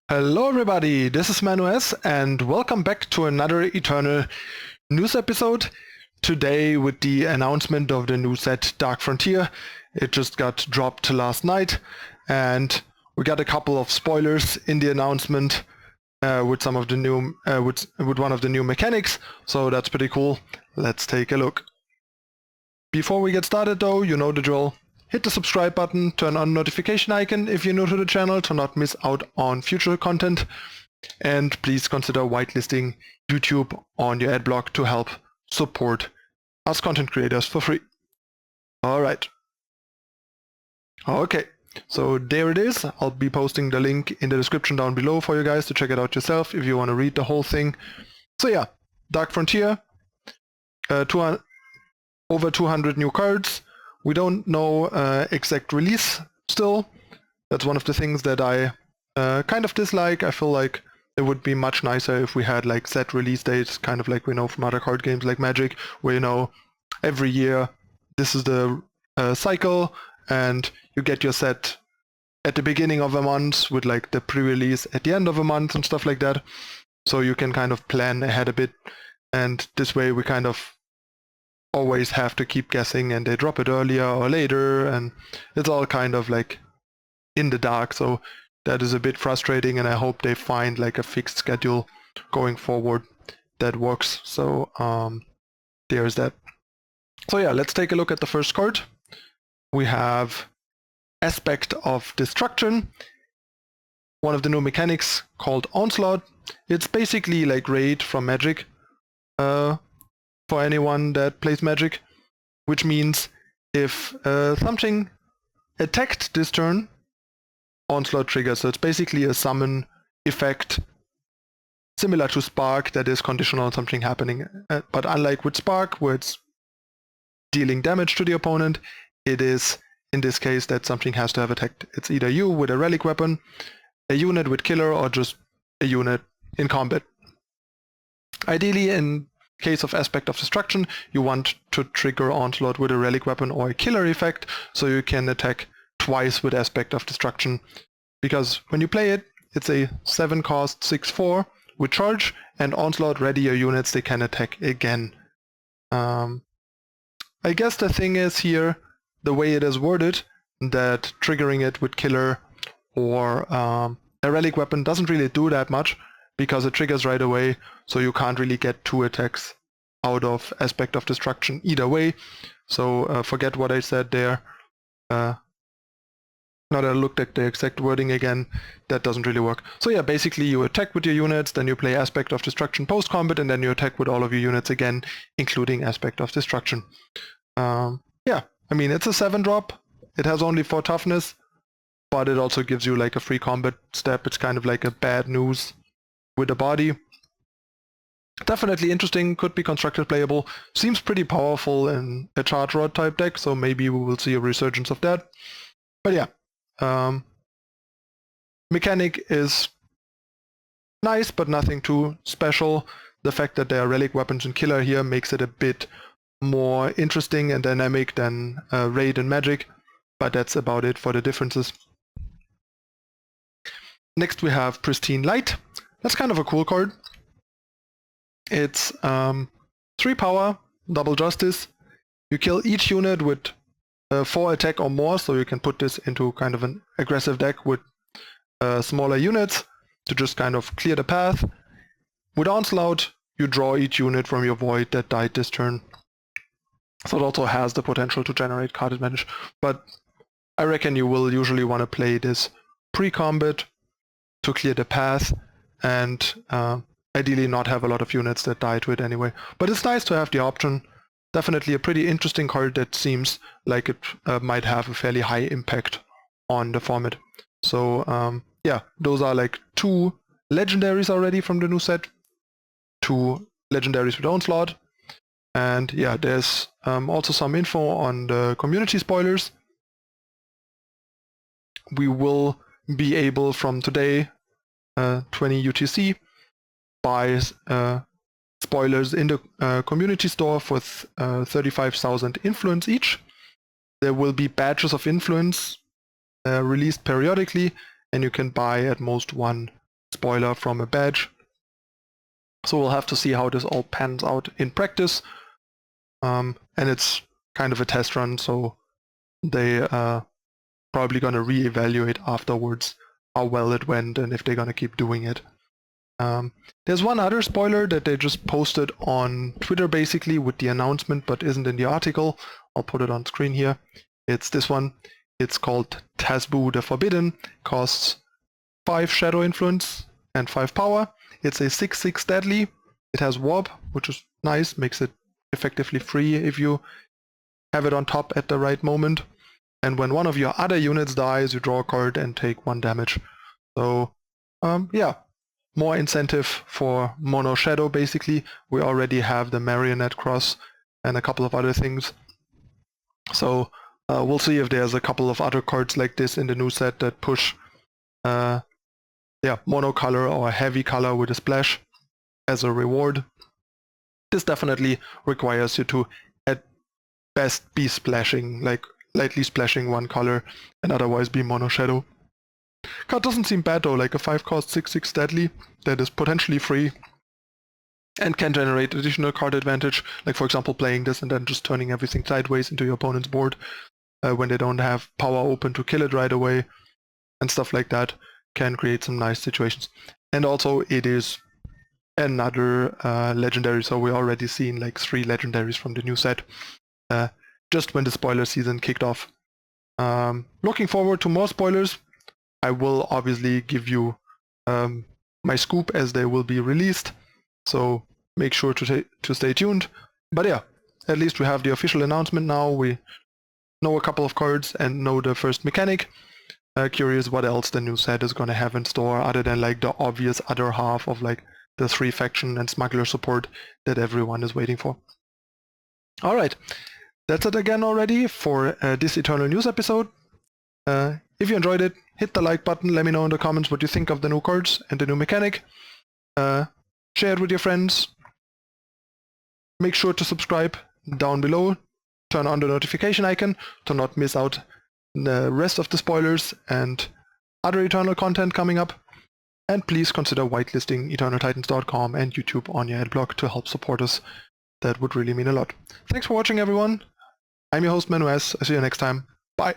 Hello everybody, this is ManuS and welcome back to another Eternal news episode. Today with the announcement of the new set Dark Frontier. It just got dropped last night and we got a couple of spoilers in the announcement with some of the new with one of the new mechanics, so that's pretty cool. Let's take a look. Before we get started though, you know the drill. Hit the subscribe button, turn on notification icon if you're new to the channel to not miss out on future content, and please consider whitelisting YouTube on your adblock to help support us content creators for free. Alright. Okay, so there it is. I'll be posting the link in the description down below for you guys to check it out yourself if you want to read the whole thing. So yeah, Dark Frontier, over 200 new cards. We don't know exact release still. That's one of the things that I kind of dislike. I feel like it would be much nicer if we had like set release dates, kind of like we know from other card games like Magic, where you know every year this is the cycle and you get your set at the beginning of a month with like the pre-release at the end of a month and stuff like that. So you can kind of plan ahead a bit, and this way we kind of always have to keep guessing and they drop it earlier or later and it's all kind of like in the dark, so that is a bit frustrating, and I hope they find like a fixed schedule going forward that works. So there's that. So yeah, let's take a look at the first card. We have Aspect of Destruction, one of the new mechanics called Onslaught. It's basically like Raid from Magic. For anyone that plays Magic, which means if something attacked this turn, Onslaught triggers. So it's basically a summon effect similar to Spark that is conditional on something happening. But unlike with Spark, where it's dealing damage to the opponent, it is in this case that something has to have attacked. It's either you with a relic weapon, a unit with killer, or just a unit in combat. Ideally, in case of Aspect of Destruction, you want to trigger Onslaught with a relic weapon or a killer effect, so you can attack twice with Aspect of Destruction. Because when you play it, it's a 7 cost 6/4 with charge, and Onslaught ready your units, they can attack again. I guess the thing is here, the way it is worded, that triggering it with killer or a relic weapon doesn't really do that much, because it triggers right away, so you can't really get 2 attacks out of Aspect of Destruction either way. So forget what I said there. Now that I looked at the exact wording again, that doesn't really work. So yeah, basically you attack with your units, then you play Aspect of Destruction post-combat, and then you attack with all of your units again, including Aspect of Destruction. Yeah, I mean, it's a 7-drop. It has only 4 toughness, but it also gives you like a free combat step. It's kind of like a bad news with a body. Definitely interesting, could be constructed playable. Seems pretty powerful in a charge rod type deck, so maybe we will see a resurgence of that. But yeah, mechanic is nice, but nothing too special. The fact that there are relic weapons and killer here makes it a bit more interesting and dynamic than Raid and Magic, but that's about it for the differences. Next we have Pristine Light. That's kind of a cool card. It's 3 power, double justice. You kill each unit with 4 attack or more, so you can put this into kind of an aggressive deck with smaller units to just kind of clear the path. With Onslaught, you draw each unit from your void that died this turn. So it also has the potential to generate card advantage, but I reckon you will usually want to play this pre-combat to clear the path, and ideally not have a lot of units that die to it anyway. But it's nice to have the option. Definitely a pretty interesting card that seems like it might have a fairly high impact on the format. So yeah, those are like 2 legendaries already from the new set. 2 legendaries with Onslaught. And yeah, there's also some info on the community spoilers. We will be able from today, 20 UTC, buy spoilers in the community store for 35,000 influence each. There will be badges of influence released periodically, and you can buy at most 1 spoiler from a badge. So we'll have to see how this all pans out in practice. And it's kind of a test run, so they are probably going to re-evaluate afterwards how well it went and if they're going to keep doing it. There's one other spoiler that they just posted on Twitter basically with the announcement but isn't in the article. I'll put it on screen here. It's this one. It's called Tazbu the Forbidden. Costs 5 Shadow Influence and 5 Power. It's a 6/6 deadly. It has Warp, which is nice, makes it effectively free if you have it on top at the right moment. And when one of your other units dies, you draw a card and take 1 damage. So yeah, more incentive for mono shadow basically. We already have the Marionette Cross and a couple of other things. So we'll see if there's a couple of other cards like this in the new set that push mono color or heavy color with a splash as a reward. This definitely requires you to at best be splashing, like lightly splashing 1 color and otherwise be mono shadow. Card doesn't seem bad though, like a 5-cost 6/6 deadly that is potentially free and can generate additional card advantage, like for example playing this and then just turning everything sideways into your opponent's board when they don't have power open to kill it right away and stuff like that can create some nice situations. And also it is another legendary, so we already seen like 3 legendaries from the new set just when the spoiler season kicked off. Looking forward to more spoilers. I will obviously give you my scoop as they will be released, so make sure to stay tuned. But yeah, at least we have the official announcement now. We know a couple of cards and know the first mechanic. Curious what else the new set is going to have in store other than like the obvious other half of like the 3 faction and smuggler support that everyone is waiting for. Alright, that's it again already for this Eternal News episode. If you enjoyed it, hit the like button, let me know in the comments what you think of the new cards and the new mechanic. Share it with your friends. Make sure to subscribe down below. Turn on the notification icon to not miss out the rest of the spoilers and other Eternal content coming up. And please consider whitelisting EternalTitans.com and YouTube on your adblock to help support us. That would really mean a lot. Thanks for watching everyone. I'm your host ManuS. I'll see you next time. Bye.